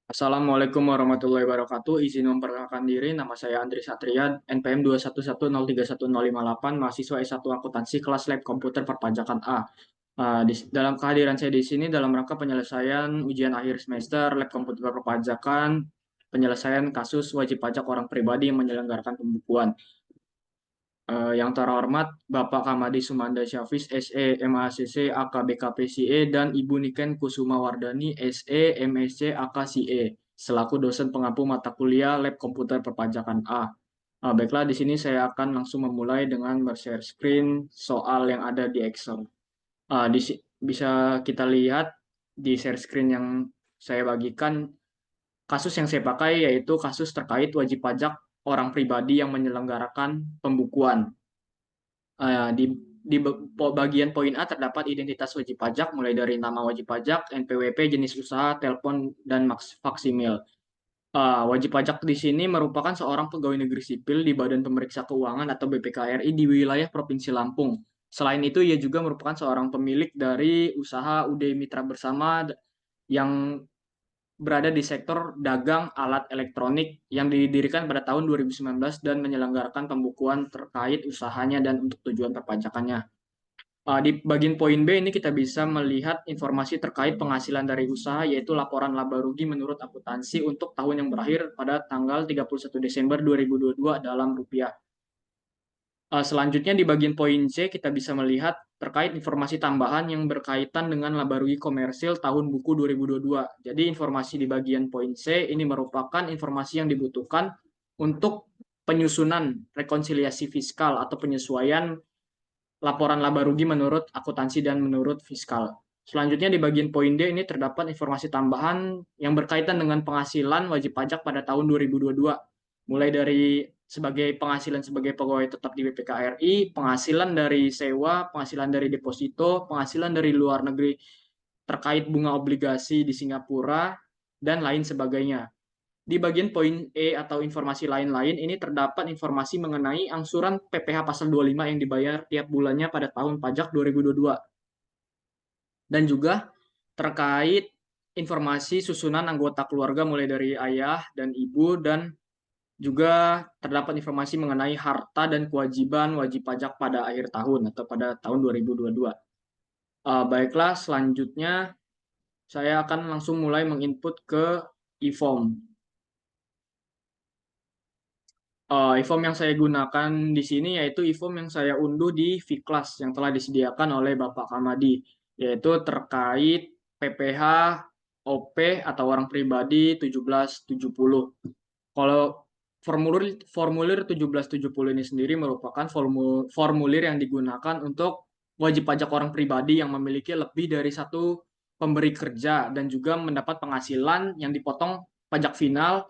Assalamualaikum warahmatullahi wabarakatuh. Izin memperkenalkan diri, nama saya Andri Satria, NPM 211031058, mahasiswa S1 Akuntansi kelas Lab Komputer Perpajakan A. Dalam kehadiran saya di sini dalam rangka penyelesaian ujian akhir semester Lab Komputer Perpajakan, penyelesaian kasus wajib pajak orang pribadi yang menyelenggarakan pembukuan. Yang terhormat Bapak Kamadi Sumanda Syafis, SE, MACC, AKBK PCE, dan Ibu Niken Kusuma Wardani, SE, MSc, AKCE, selaku dosen pengampu mata kuliah Lab Komputer Perpajakan A. Baiklah, di sini saya akan langsung memulai dengan share screen soal yang ada di Excel. Bisa kita lihat di share screen yang saya bagikan, kasus yang saya pakai yaitu kasus terkait wajib pajak orang pribadi yang menyelenggarakan pembukuan. Di bagian poin A terdapat identitas wajib pajak mulai dari nama wajib pajak, NPWP, jenis usaha, telepon, dan faksimil. Wajib pajak di sini merupakan seorang pegawai negeri sipil di Badan Pemeriksa Keuangan atau BPKRI di wilayah Provinsi Lampung. Selain itu, ia juga merupakan seorang pemilik dari usaha UD Mitra Bersama yang berada di sektor dagang alat elektronik yang didirikan pada tahun 2019 dan menyelenggarakan pembukuan terkait usahanya dan untuk tujuan perpajakannya. Di bagian poin B ini kita bisa melihat informasi terkait penghasilan dari usaha yaitu laporan laba rugi menurut akuntansi untuk tahun yang berakhir pada tanggal 31 Desember 2022 dalam rupiah. Selanjutnya di bagian poin C kita bisa melihat terkait informasi tambahan yang berkaitan dengan laba rugi komersil tahun buku 2022. Jadi informasi di bagian poin C ini merupakan informasi yang dibutuhkan untuk penyusunan rekonsiliasi fiskal atau penyesuaian laporan laba rugi menurut akuntansi dan menurut fiskal. Selanjutnya di bagian poin D ini terdapat informasi tambahan yang berkaitan dengan penghasilan wajib pajak pada tahun 2022. Mulai dari sebagai penghasilan sebagai pegawai tetap di BPKRI, penghasilan dari sewa, penghasilan dari deposito, penghasilan dari luar negeri terkait bunga obligasi di Singapura, dan lain sebagainya. Di bagian poin E atau informasi lain-lain ini terdapat informasi mengenai angsuran PPh pasal 25 yang dibayar tiap bulannya pada tahun pajak 2022. Dan juga terkait informasi susunan anggota keluarga mulai dari ayah dan ibu, dan juga terdapat informasi mengenai harta dan kewajiban wajib pajak pada akhir tahun atau pada tahun 2022. Baiklah, selanjutnya saya akan langsung mulai menginput ke e-form. E-form yang saya gunakan di sini yaitu e-form yang saya unduh di Vclass yang telah disediakan oleh Bapak Kamadi, yaitu terkait PPh OP atau orang pribadi 1770. Kalau formulir formulir 1770 ini sendiri merupakan formulir yang digunakan untuk wajib pajak orang pribadi yang memiliki lebih dari satu pemberi kerja dan juga mendapat penghasilan yang dipotong pajak final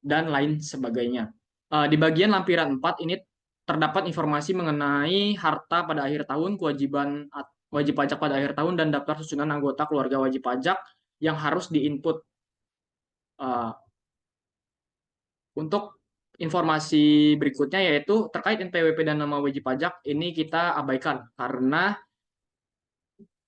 dan lain sebagainya. Di bagian lampiran 4 ini terdapat informasi mengenai harta pada akhir tahun, kewajiban wajib pajak pada akhir tahun, dan daftar susunan anggota keluarga wajib pajak yang harus diinput. Uh, untuk informasi berikutnya yaitu terkait NPWP dan nama wajib pajak, ini kita abaikan karena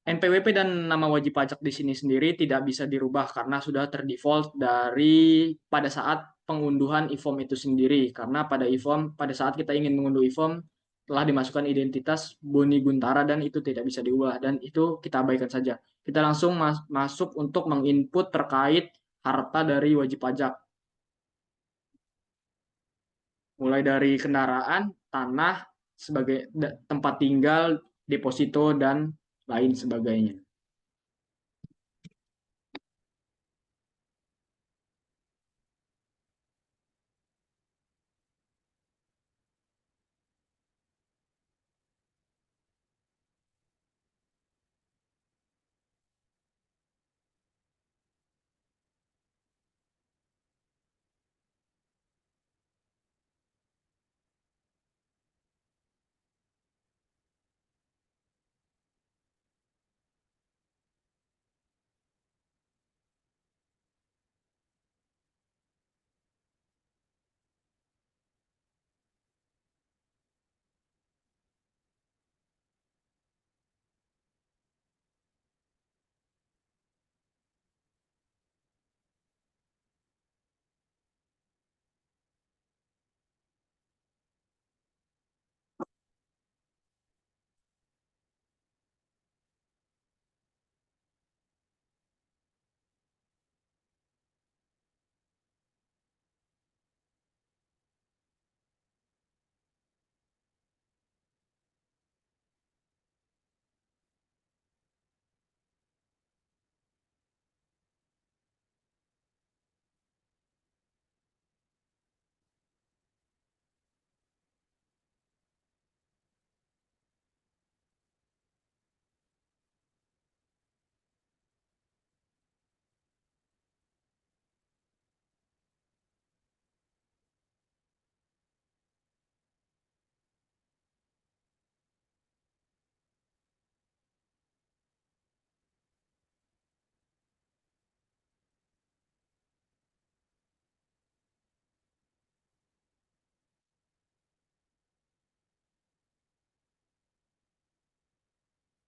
NPWP dan nama wajib pajak di sini sendiri tidak bisa dirubah karena sudah terdefault dari pada saat pengunduhan e-form itu sendiri. Karena pada e-form, pada saat kita ingin mengunduh e-form, telah dimasukkan identitas Boni Guntara dan itu tidak bisa diubah. Dan itu kita abaikan saja. Kita langsung masuk untuk menginput terkait harta dari wajib pajak. Mulai dari kendaraan, tanah, sebagai tempat tinggal, deposito, dan lain sebagainya.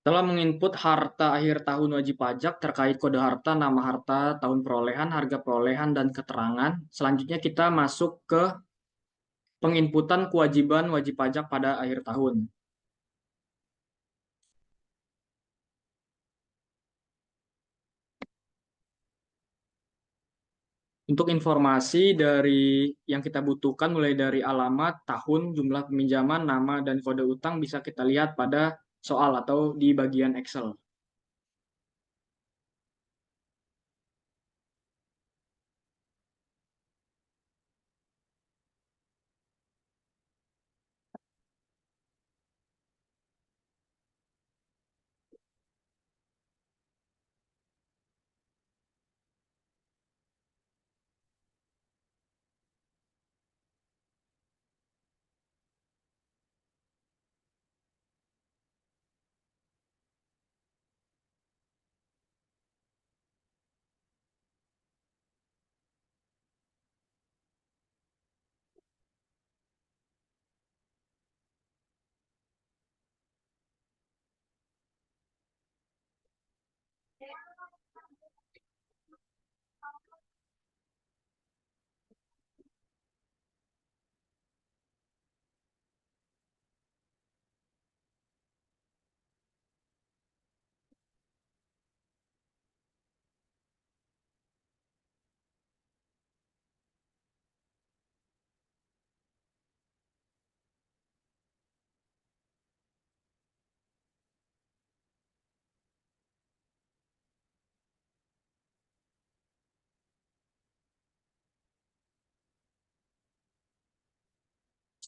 Setelah menginput harta akhir tahun wajib pajak terkait kode harta, nama harta, tahun perolehan, harga perolehan, dan keterangan, selanjutnya kita masuk ke penginputan kewajiban wajib pajak pada akhir tahun. Untuk informasi dari yang kita butuhkan mulai dari alamat, tahun, jumlah peminjaman, nama, dan kode utang bisa kita lihat pada soal atau di bagian Excel.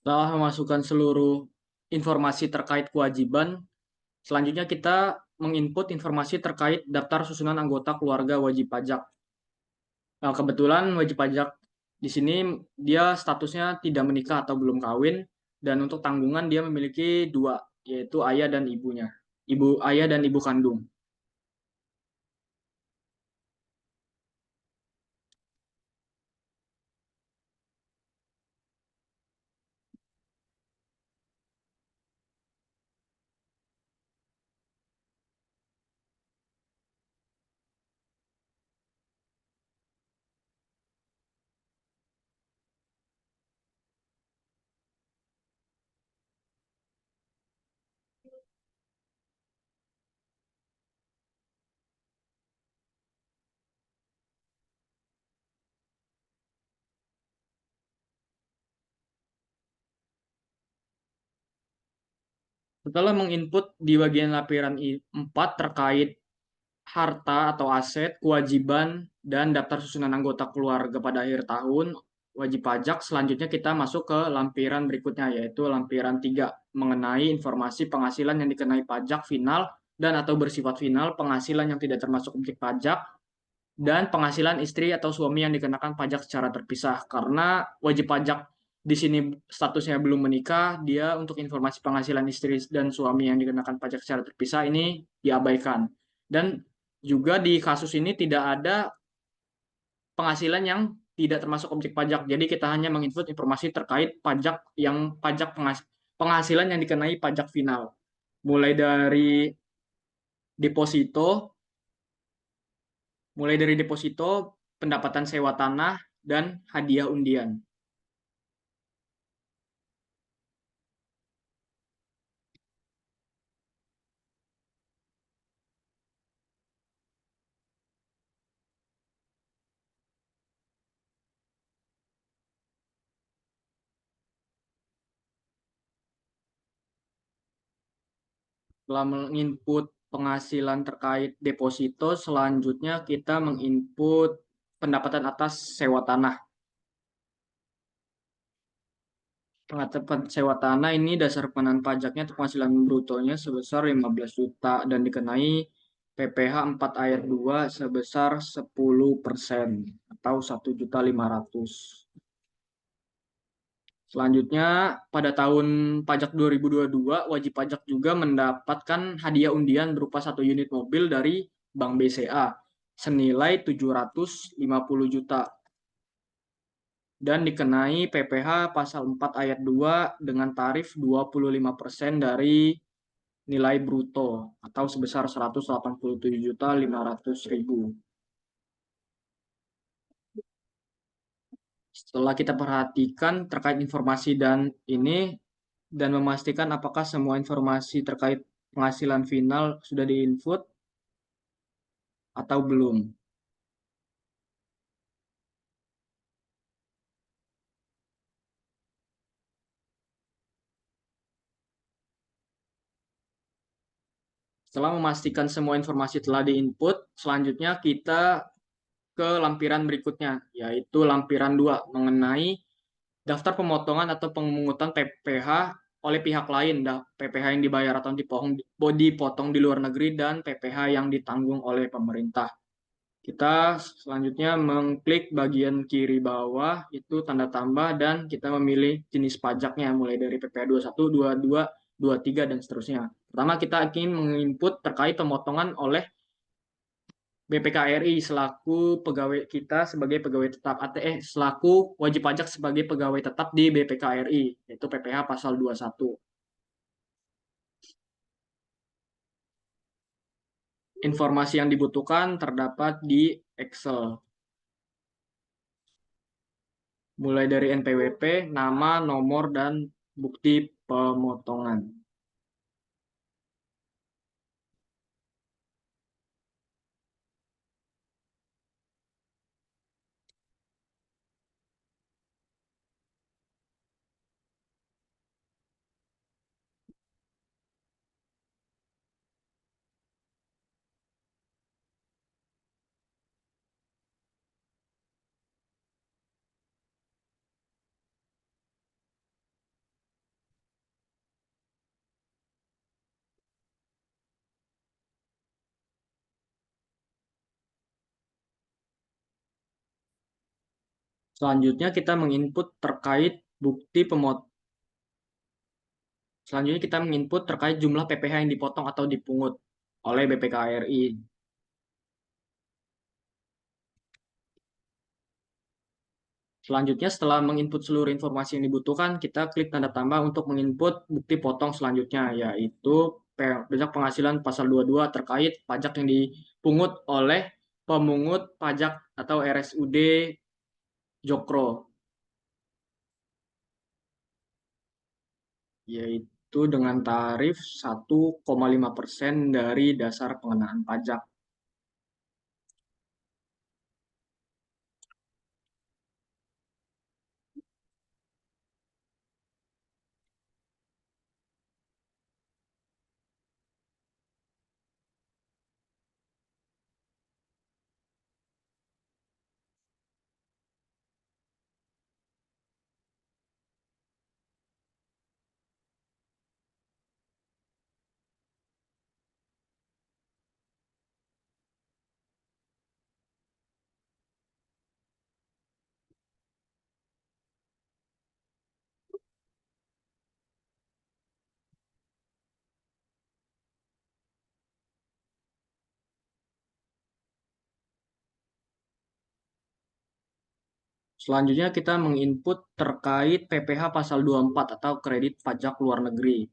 Setelah memasukkan seluruh informasi terkait kewajiban, selanjutnya kita menginput informasi terkait daftar susunan anggota keluarga wajib pajak. Nah, kebetulan wajib pajak di sini dia statusnya tidak menikah atau belum kawin, dan untuk tanggungan dia memiliki dua, yaitu ayah dan ibunya, ayah dan ibu kandung. Setelah menginput di bagian lampiran 4 terkait harta atau aset, kewajiban, dan daftar susunan anggota keluarga pada akhir tahun wajib pajak, selanjutnya kita masuk ke lampiran berikutnya, yaitu lampiran 3 mengenai informasi penghasilan yang dikenai pajak final dan atau bersifat final, penghasilan yang tidak termasuk objek pajak, dan penghasilan istri atau suami yang dikenakan pajak secara terpisah. Karena wajib pajak di sini statusnya belum menikah, dia untuk informasi penghasilan istri dan suami yang dikenakan pajak secara terpisah ini diabaikan. Dan juga di kasus ini tidak ada penghasilan yang tidak termasuk objek pajak. Jadi kita hanya menginput informasi terkait pajak penghasilan yang dikenai pajak final. Mulai dari deposito, pendapatan sewa tanah, dan hadiah undian. Setelah menginput penghasilan terkait deposito, selanjutnya kita menginput pendapatan atas sewa tanah. Pendapatan sewa tanah ini dasar pengenaan pajaknya atau penghasilan brutonya sebesar 15 juta dan dikenai PPh 4 ayat 2 sebesar 10% atau 1.500.000. Selanjutnya, pada tahun pajak 2022, wajib pajak juga mendapatkan hadiah undian berupa 1 unit mobil dari Bank BCA senilai 750 juta dan dikenai PPh pasal 4 ayat 2 dengan tarif 25% dari nilai bruto atau sebesar 187.500.000. Setelah kita perhatikan terkait informasi dan ini dan memastikan apakah semua informasi terkait penghasilan final sudah diinput atau belum. Setelah memastikan semua informasi telah diinput, selanjutnya kita ke lampiran berikutnya, yaitu lampiran 2 mengenai daftar pemotongan atau pemungutan PPh oleh pihak lain, PPh yang dibayar atau dipotong di luar negeri, dan PPh yang ditanggung oleh pemerintah. Kita selanjutnya mengklik bagian kiri bawah, itu tanda tambah, dan kita memilih jenis pajaknya, mulai dari PPh 21, 22, 23, dan seterusnya. Pertama, kita ingin menginput terkait pemotongan oleh BPKRI selaku pegawai kita sebagai pegawai tetap selaku wajib pajak sebagai pegawai tetap di BPKRI, yaitu PPh pasal 21. Informasi yang dibutuhkan terdapat di Excel, mulai dari NPWP, nama, nomor, dan bukti pemotongan. Selanjutnya kita menginput terkait bukti pemot Selanjutnya kita menginput terkait jumlah PPh yang dipotong atau dipungut oleh BPKRI. Selanjutnya, setelah menginput seluruh informasi yang dibutuhkan, kita klik tanda tambah untuk menginput bukti potong selanjutnya, yaitu pajak penghasilan pasal 22 terkait pajak yang dipungut oleh pemungut pajak atau RSUD Jokro, yaitu dengan tarif 1,5% dari dasar pengenaan pajak. Selanjutnya kita menginput terkait PPh pasal 24 atau kredit pajak luar negeri.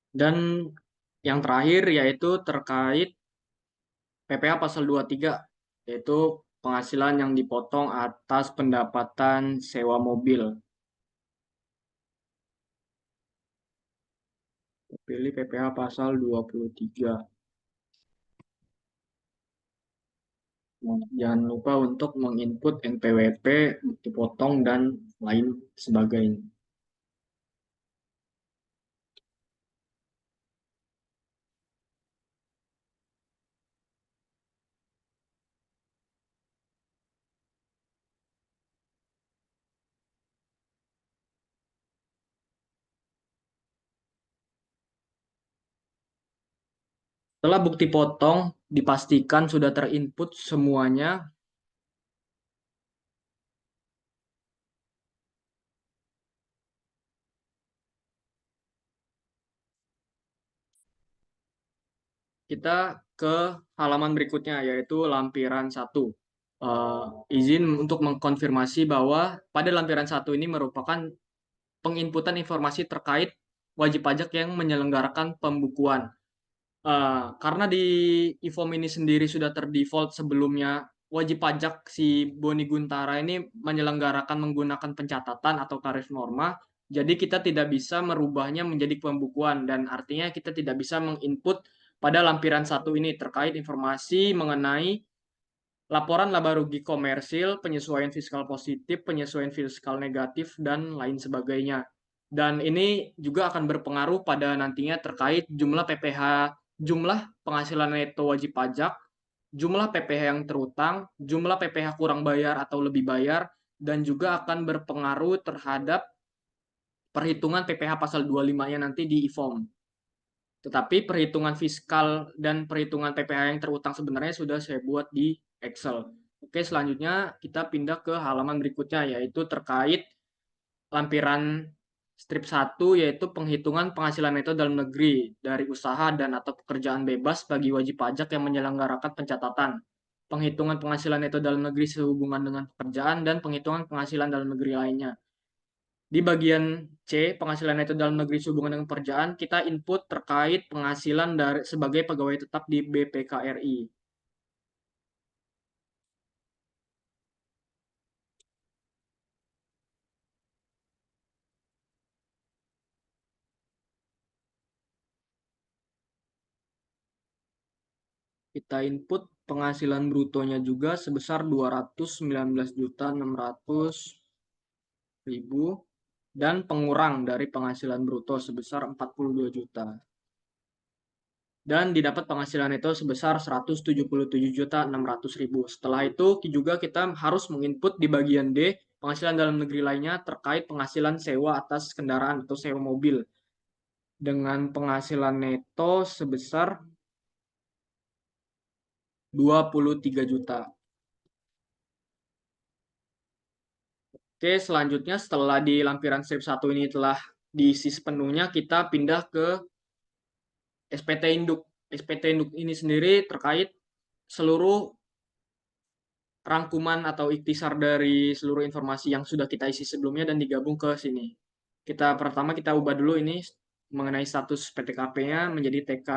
Dan yang terakhir yaitu terkait PPh pasal 23, yaitu penghasilan yang dipotong atas pendapatan sewa mobil. Pilih PPh pasal 23. Jangan lupa untuk menginput NPWP, bukti potong, dan lain sebagainya. Setelah bukti potong dipastikan sudah terinput semuanya, kita ke halaman berikutnya yaitu lampiran 1. Izin untuk mengkonfirmasi bahwa pada lampiran 1 ini merupakan penginputan informasi terkait wajib pajak yang menyelenggarakan pembukuan. Karena di e-form ini sendiri sudah terdefault sebelumnya, wajib pajak si Boni Guntara ini menyelenggarakan menggunakan pencatatan atau tarif norma, jadi kita tidak bisa merubahnya menjadi pembukuan dan artinya kita tidak bisa menginput pada lampiran 1 ini terkait informasi mengenai laporan laba rugi komersil, penyesuaian fiskal positif, penyesuaian fiskal negatif, dan lain sebagainya. Dan ini juga akan berpengaruh pada nantinya terkait jumlah PPh, jumlah penghasilan neto wajib pajak, jumlah PPh yang terutang, jumlah PPh kurang bayar atau lebih bayar, dan juga akan berpengaruh terhadap perhitungan PPh pasal 25-nya nanti di IFOM. Tetapi perhitungan fiskal dan perhitungan PPh yang terutang sebenarnya sudah saya buat di Excel. Oke, selanjutnya kita pindah ke halaman berikutnya yaitu terkait lampiran strip 1 yaitu penghitungan penghasilan neto dalam negeri dari usaha dan atau pekerjaan bebas bagi wajib pajak yang menyelenggarakan pencatatan. Penghitungan penghasilan neto dalam negeri sehubungan dengan pekerjaan dan penghitungan penghasilan dalam negeri lainnya. Di bagian C, penghasilan neto dalam negeri sehubungan dengan pekerjaan, kita input terkait penghasilan dari sebagai pegawai tetap di BPKRI. Kita input penghasilan brutonya juga sebesar 219.600.000 dan pengurang dari penghasilan bruto sebesar 42 juta. Dan didapat penghasilan neto sebesar 177.600.000. Setelah itu juga kita harus menginput di bagian D penghasilan dalam negeri lainnya terkait penghasilan sewa atas kendaraan atau sewa mobil dengan penghasilan neto sebesar 23 juta. Oke, selanjutnya setelah di lampiran strip 1 ini telah diisi sepenuhnya, kita pindah ke SPT Induk. SPT Induk ini sendiri terkait seluruh rangkuman atau ikhtisar dari seluruh informasi yang sudah kita isi sebelumnya dan digabung ke sini. Kita ubah dulu ini mengenai status PTKP-nya menjadi TK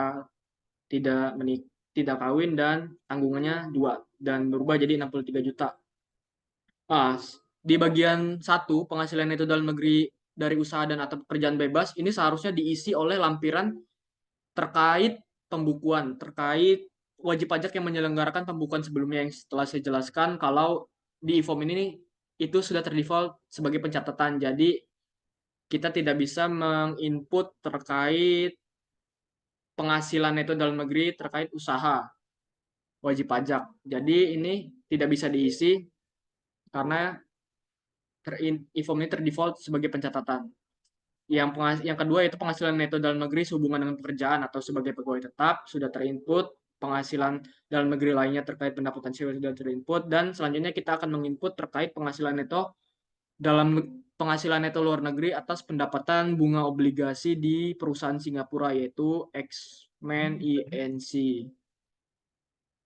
tidak tidak kawin dan tanggungannya 2 dan berubah jadi 63 juta. Di bagian 1 penghasilan neto dalam negeri dari usaha dan atau pekerjaan bebas ini seharusnya diisi oleh lampiran terkait pembukuan, terkait wajib pajak yang menyelenggarakan pembukuan sebelumnya yang setelah saya jelaskan kalau di e-form ini itu sudah terdefault sebagai pencatatan. Jadi kita tidak bisa menginput terkait penghasilan neto dalam negeri terkait usaha wajib pajak. Jadi ini tidak bisa diisi karena e-form ini terdefault sebagai pencatatan. Yang kedua itu penghasilan neto dalam negeri sehubungan dengan pekerjaan atau sebagai pegawai tetap sudah terinput, penghasilan dalam negeri lainnya terkait pendapatan sipil sudah terinput, dan selanjutnya kita akan menginput terkait penghasilan neto dalam penghasilan neto luar negeri atas pendapatan bunga obligasi di perusahaan Singapura yaitu Xmen Inc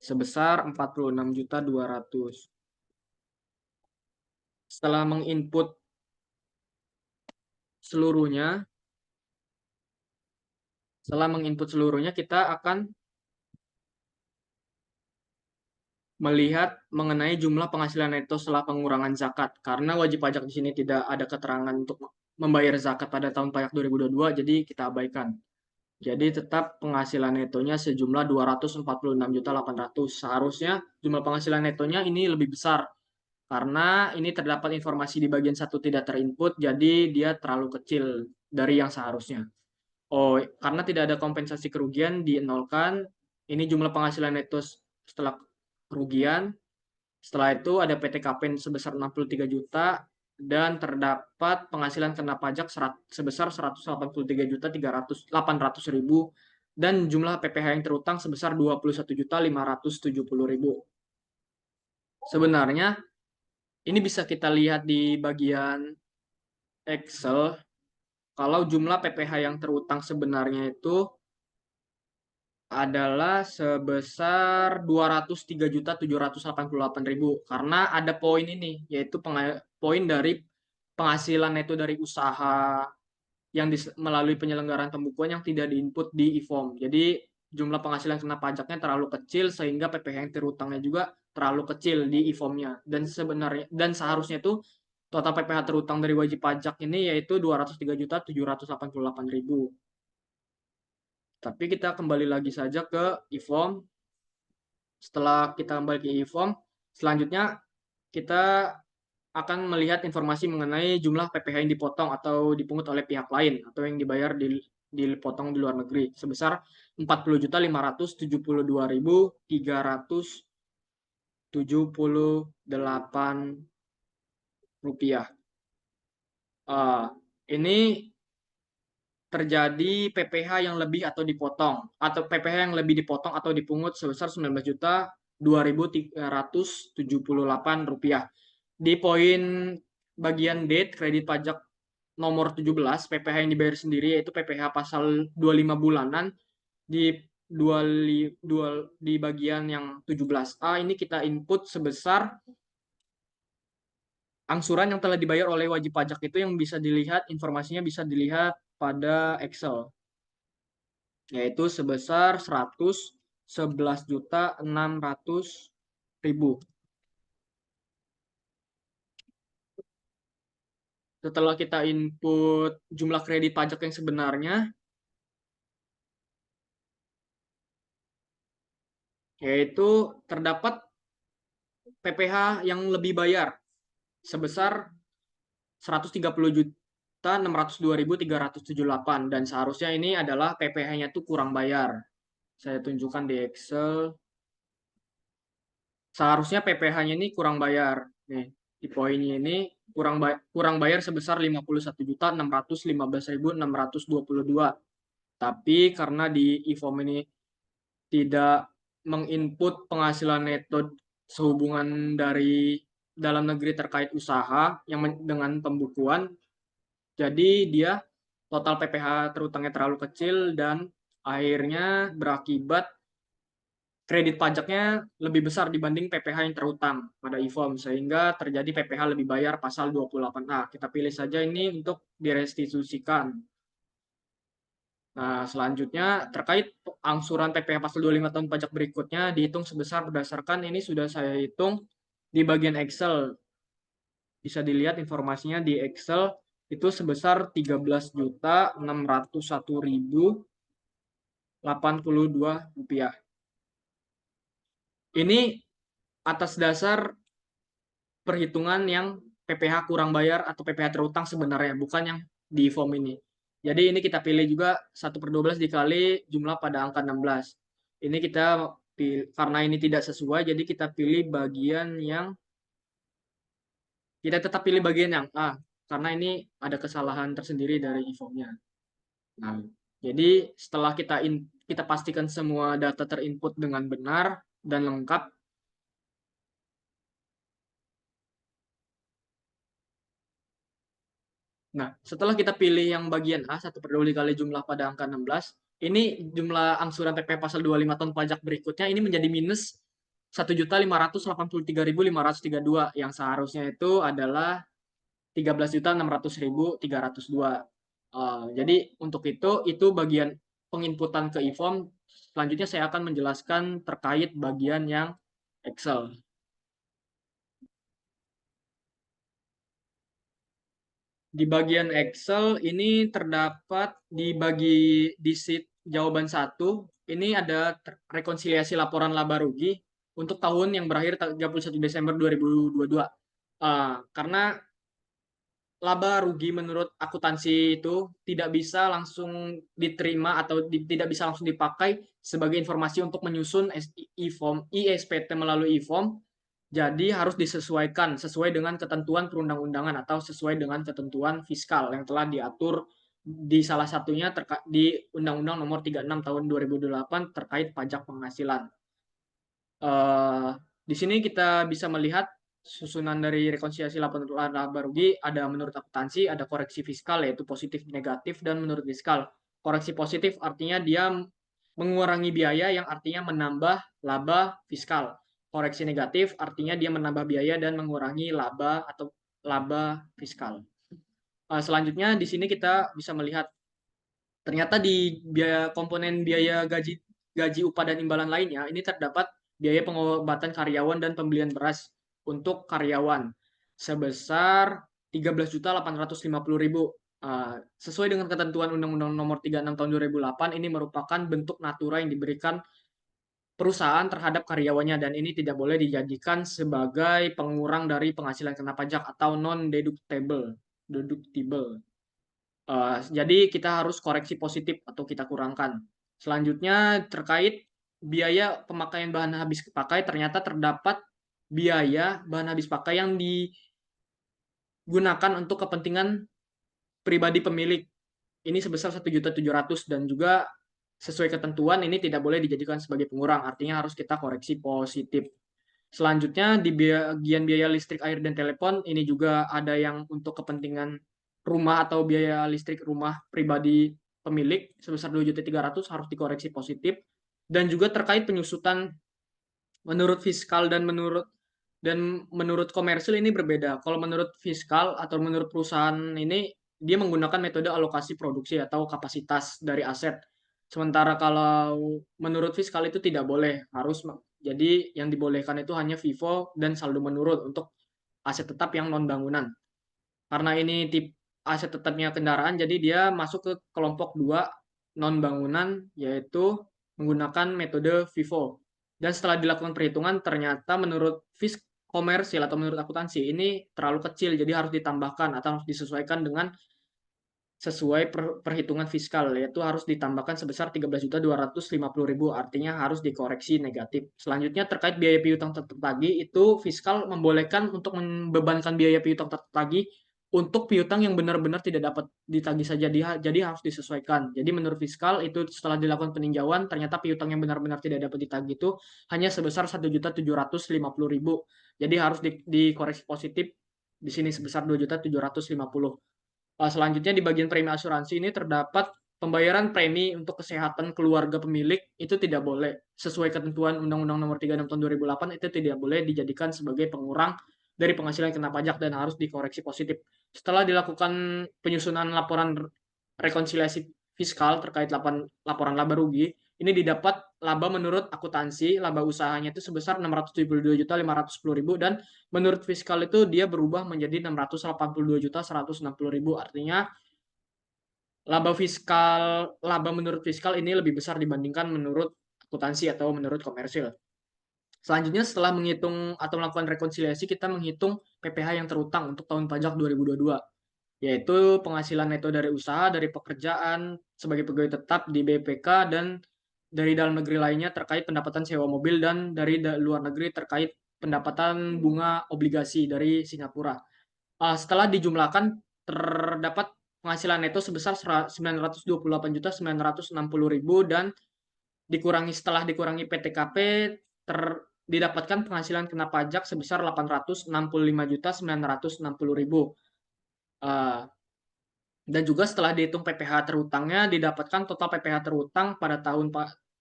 sebesar 46.200. Setelah menginput seluruhnya, kita akan melihat mengenai jumlah penghasilan neto setelah pengurangan zakat. Karena wajib pajak di sini tidak ada keterangan untuk membayar zakat pada tahun pajak 2022, jadi kita abaikan. Jadi tetap penghasilan netonya sejumlah 246.800. Seharusnya jumlah penghasilan netonya ini lebih besar karena ini terdapat informasi di bagian 1 tidak terinput, jadi dia terlalu kecil dari yang seharusnya. Oh, karena tidak ada kompensasi kerugian dienolkan. Ini jumlah penghasilan neto setelah kerugian. Setelah itu ada PTKP sebesar 63 juta dan terdapat penghasilan kena pajak sebesar 183.800.000 dan jumlah PPh yang terutang sebesar 21.570.000. Sebenarnya ini bisa kita lihat di bagian Excel kalau jumlah PPh yang terutang sebenarnya itu adalah sebesar 203.788.000 karena ada poin ini yaitu poin dari penghasilan neto dari usaha yang melalui penyelenggaraan pembukuan yang tidak diinput di e-form. Jadi jumlah penghasilan kena pajaknya terlalu kecil sehingga PPh yang terutangnya juga terlalu kecil di e-formnya dan seharusnya itu total PPh terutang dari wajib pajak ini yaitu 203.788.000. Tapi kita kembali lagi saja ke e-form. Setelah kita kembali ke e-form, selanjutnya kita akan melihat informasi mengenai jumlah PPh yang dipotong atau dipungut oleh pihak lain atau yang dibayar dipotong di luar negeri sebesar 40.572.378 rupiah. Ini terjadi PPh yang lebih atau dipotong atau PPh yang lebih dipotong atau dipungut sebesar 19.2.378 rupiah. Di poin bagian date kredit pajak nomor 17 PPh yang dibayar sendiri yaitu PPh pasal 25 bulanan di di bagian yang 17A ini kita input sebesar angsuran yang telah dibayar oleh wajib pajak itu yang bisa dilihat informasinya bisa dilihat pada Excel yaitu sebesar 111.600.000. Setelah kita input jumlah kredit pajak yang sebenarnya, yaitu terdapat PPh yang lebih bayar sebesar 130.602.378 dan seharusnya ini adalah PPh-nya itu kurang bayar. Saya tunjukkan di Excel. Seharusnya PPh-nya ini kurang bayar. Nih, di poinnya ini kurang bayar sebesar 51.615.622. Tapi karena di e-form ini tidak menginput penghasilan neto sehubungan dari dalam negeri terkait usaha yang dengan pembukuan, jadi dia total PPh terutangnya terlalu kecil dan akhirnya berakibat kredit pajaknya lebih besar dibanding PPh yang terutang pada e-form sehingga terjadi PPh lebih bayar pasal 28A. Kita pilih saja ini untuk direstitusikan. Nah, selanjutnya terkait angsuran PPh pasal 25 tahun pajak berikutnya dihitung sebesar berdasarkan ini sudah saya hitung di bagian Excel. Bisa dilihat informasinya di Excel itu sebesar 13.601.082 rupiah. Ini atas dasar perhitungan yang PPh kurang bayar atau PPh terutang sebenarnya, bukan yang di form ini. Jadi ini kita pilih juga 1/12 dikali jumlah pada angka 16. Ini kita karena ini tidak sesuai, jadi kita pilih bagian yang kita tetap pilih bagian yang A karena ini ada kesalahan tersendiri dari e-formnya. Nah, jadi setelah kita pastikan semua data terinput dengan benar dan lengkap, nah setelah kita pilih yang bagian A 1/12 kali jumlah pada angka 16, ini jumlah angsuran PPh pasal 25 tahun pajak berikutnya ini menjadi minus 1.583.532 yang seharusnya itu adalah 13.600.302. Jadi untuk itu bagian penginputan ke e-form. Selanjutnya saya akan menjelaskan terkait bagian yang Excel. Di bagian Excel ini terdapat di sheet jawaban 1, ini ada rekonsiliasi laporan laba rugi untuk tahun yang berakhir 31 Desember 2022. Karena laba rugi menurut akuntansi itu tidak bisa langsung diterima atau tidak bisa langsung dipakai sebagai informasi untuk menyusun e-form ISPT melalui e-form. Jadi harus disesuaikan sesuai dengan ketentuan perundang-undangan atau sesuai dengan ketentuan fiskal yang telah diatur di salah satunya di Undang-Undang Nomor 36 Tahun 2008 terkait pajak penghasilan. Eh, di sini kita bisa melihat susunan dari rekonsiliasi laporan laba rugi, ada menurut akuntansi, ada koreksi fiskal yaitu positif, negatif, dan menurut fiskal. Koreksi positif artinya dia mengurangi biaya yang artinya menambah laba fiskal. Koreksi negatif artinya dia menambah biaya dan mengurangi laba atau laba fiskal. Selanjutnya di sini kita bisa melihat ternyata di biaya komponen biaya gaji upah dan imbalan lainnya ini terdapat biaya pengobatan karyawan dan pembelian beras untuk karyawan sebesar 13.850.000. Sesuai dengan ketentuan Undang-Undang Nomor 36 Tahun 2008 ini merupakan bentuk natura yang diberikan perusahaan terhadap karyawannya dan ini tidak boleh dijadikan sebagai pengurang dari penghasilan kena pajak atau non deductible. Jadi kita harus koreksi positif atau kita kurangkan. Selanjutnya terkait biaya pemakaian bahan habis pakai ternyata terdapat biaya bahan habis pakai yang digunakan untuk kepentingan pribadi pemilik. Ini sebesar 1.700.000 dan juga sesuai ketentuan ini tidak boleh dijadikan sebagai pengurang. Artinya harus kita koreksi positif. Selanjutnya di bagian biaya listrik, air, dan telepon ini juga ada yang untuk kepentingan rumah atau biaya listrik rumah pribadi pemilik sebesar 2.300.000 harus dikoreksi positif. Dan juga terkait penyusutan menurut fiskal dan menurut komersil ini berbeda. Kalau menurut fiskal atau menurut perusahaan ini dia menggunakan metode alokasi produksi atau kapasitas dari aset. Sementara kalau menurut fiskal itu tidak boleh, harus jadi yang dibolehkan itu hanya FIFO dan saldo menurut untuk aset tetap yang non bangunan. Karena ini tip aset tetapnya kendaraan, jadi dia masuk ke kelompok 2 non bangunan yaitu menggunakan metode FIFO. Dan setelah dilakukan perhitungan ternyata menurut komersil atau menurut akuntansi ini terlalu kecil jadi harus ditambahkan atau harus disesuaikan dengan sesuai perhitungan fiskal yaitu harus ditambahkan sebesar 13.250.000 artinya harus dikoreksi negatif. Selanjutnya terkait biaya piutang tertagih itu fiskal membolehkan untuk membebankan biaya piutang tertagih untuk piutang yang benar-benar tidak dapat ditagih saja jadi harus disesuaikan. Jadi menurut fiskal itu setelah dilakukan peninjauan ternyata piutang yang benar-benar tidak dapat ditagih itu hanya sebesar 1.750.000. Jadi harus dikoreksi positif di sini sebesar 2.750.000. Selanjutnya di bagian premi asuransi ini terdapat pembayaran premi untuk kesehatan keluarga pemilik itu tidak boleh sesuai ketentuan Undang-Undang Nomor 36 Tahun 2008 itu tidak boleh dijadikan sebagai pengurang dari penghasilan kena pajak dan harus dikoreksi positif. Setelah dilakukan penyusunan laporan rekonsiliasi fiskal terkait laporan laba rugi, ini didapat laba menurut akuntansi, laba usahanya itu sebesar 672.510.000 dan menurut fiskal itu dia berubah menjadi 682.160.000. Artinya laba menurut fiskal ini lebih besar dibandingkan menurut akuntansi atau menurut komersil. Selanjutnya setelah menghitung atau melakukan rekonsiliasi kita menghitung PPh yang terutang untuk tahun pajak 2022 yaitu penghasilan neto dari usaha, dari pekerjaan sebagai pegawai tetap di BPK dan dari dalam negeri lainnya terkait pendapatan sewa mobil dan dari luar negeri terkait pendapatan bunga obligasi dari Singapura. Setelah dijumlahkan terdapat penghasilan neto sebesar 928.960.000 dan setelah dikurangi PTKP didapatkan penghasilan kena pajak sebesar 865.960.000. Dan juga setelah dihitung PPh terutangnya didapatkan total PPh terutang pada tahun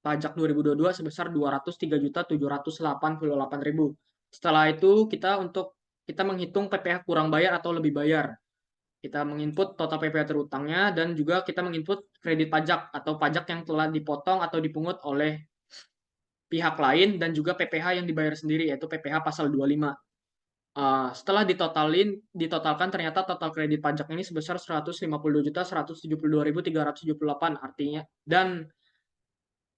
pajak 2022 sebesar 203.788.000. Setelah itu kita menghitung PPh kurang bayar atau lebih bayar. Kita menginput total PPh terutangnya dan juga kita menginput kredit pajak atau pajak yang telah dipotong atau dipungut oleh pihak lain dan juga PPh yang dibayar sendiri yaitu PPh pasal 25. Setelah ditotalkan ternyata total kredit pajak ini sebesar 152.172.378 artinya dan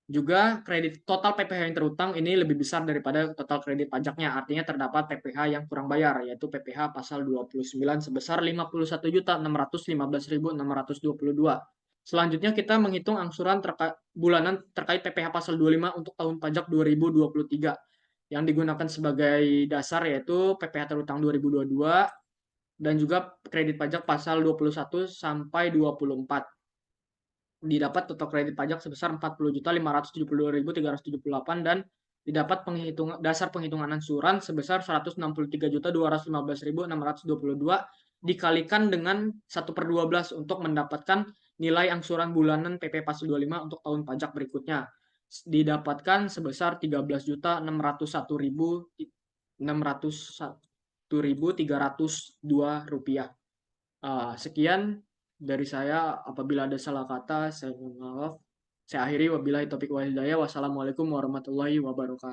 juga kredit total PPh yang terutang ini lebih besar daripada total kredit pajaknya artinya terdapat PPh yang kurang bayar yaitu PPh pasal 29 sebesar 51.615.622. Selanjutnya kita menghitung angsuran bulanan terkait PPh pasal 25 untuk tahun pajak 2023 yang digunakan sebagai dasar yaitu PPh terutang 2022 dan juga kredit pajak pasal 21 sampai 24. didapat total kredit pajak sebesar 40.572.378 dan didapat dasar penghitungan angsuran sebesar 163.215.622 dikalikan dengan 1/12 untuk mendapatkan nilai angsuran bulanan PP Pasal 25 untuk tahun pajak berikutnya. Didapatkan sebesar 13.601.302 rupiah. Sekian dari saya. Apabila ada salah kata, saya mohon maaf. Saya akhiri, wabillahi taufiq wal hidayah. Wassalamualaikum warahmatullahi wabarakatuh.